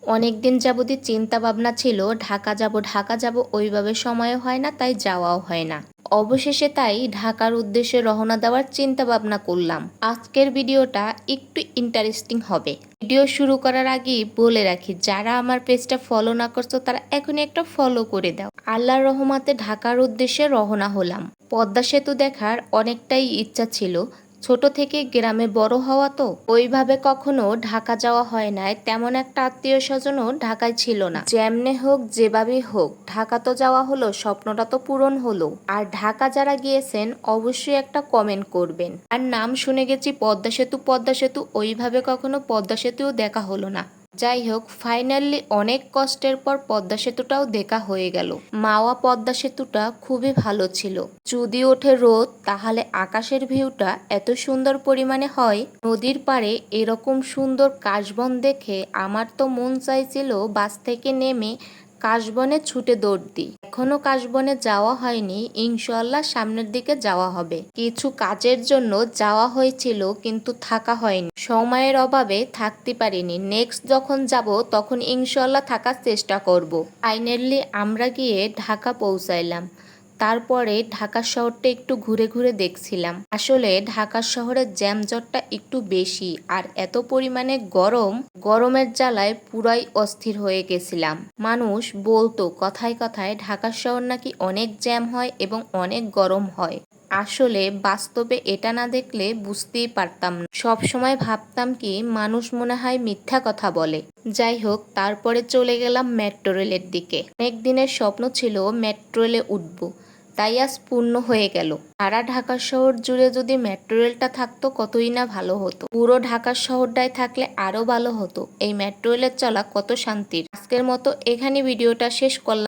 অনেকদিন যাবতই চিন্তা ভাবনা ছিল ঢাকা যাব ওইভাবে সময়ও হয় না, তাই যাওয়াও হয় না। অবশেষে তাই ঢাকার উদ্দেশ্যে রওনা দেওয়ার চিন্তা ভাবনা করলাম। আজকের ভিডিওটা একটু ইন্টারেস্টিং হবে। ভিডিও শুরু করার আগেই বলে রাখি, যারা আমার পেজটা ফলো না করছো তারা এখনই একটা ফলো করে দাও। আল্লাহর রহমতে ঢাকার উদ্দেশ্যে রওনা হলাম। পদ্মা সেতু দেখার অনেকটাই ইচ্ছা ছিল। ছোট থেকে গ্রামে বড় হওয়া তো ওইভাবে কখনো ঢাকা যাওয়া হয় নাই, তেমন একটা আত্মীয় স্বজনও ঢাকায় ছিল না। যেমনে হোক যেভাবেই হোক ঢাকা তো যাওয়া হলো, স্বপ্নটা তো পূরণ হলো। আর ঢাকা যারা গিয়েছেন অবশ্যই একটা কমেন্ট করবেন। আর নাম শুনে গেছি পদ্মা সেতু ওইভাবে কখনো পদ্মা সেতুও দেখা হলো না। যাই হোক, ফাইনালি অনেক কষ্টের পর পদ্মা সেতুটাও দেখা হয়ে গেল। মাওয়া পদ্মা সেতুটা খুবই ভালো ছিল। যদি ওঠে রোদ তাহলে আকাশের ভিউটা এত সুন্দর পরিমাণে হয়। নদীর পাড়ে এরকম সুন্দর কাশবন দেখে আমার তো মন চাইছিল বাস থেকে নেমে কাশবনে ছুটে দৌড় দিই। এখনো কাশবনে যাওয়া হয়নি, ইনশাআল্লাহ সামনের দিকে যাওয়া হবে। কিছু কাজের জন্য যাওয়া হয়েছিল কিন্তু থাকা হয়নি, সময়ের অভাবে থাকতে পারিনি। নেক্সট যখন যাব তখন ইনশাআল্লাহ থাকার চেষ্টা করব। ফাইনালি আমরা গিয়ে ঢাকা পৌঁছাইলাম। তারপরে ঢাকা শহরটা একটু ঘুরে ঘুরে দেখছিলাম। আসলে ঢাকা শহরের জ্যামজটটা একটু বেশি, আর এত পরিমাণে গরমের জ্বালায় পুরাই অস্থির হয়ে গেছিলাম। মানুষ বলতো কথায় কথায় ঢাকা শহর নাকি অনেক জ্যাম হয় এবং অনেক গরম হয়। আসলে বাস্তবে এটা না দেখলে বুঝতেই পারতাম না। সব সময় ভাবতাম কি মানুষ মনে হয় মিথ্যা কথা বলে। যাই হোক, তারপরে চলে গেলাম মেট্রো রেলের দিকে। অনেক দিনের স্বপ্ন ছিল মেট্রো রেলে উঠবো, তাই আজ পূর্ণ হয়ে গেল। সারা ঢাকা শহর জুড়ে যদি মেট্রো রেলটা থাকতো কতই না ভালো হতো। পুরো ঢাকা শহরটায় থাকলে আরো ভালো হতো। এই মেট্রো রেলের চলা কত শান্তির। আজকের মতো এখানে ভিডিওটা শেষ করলাম।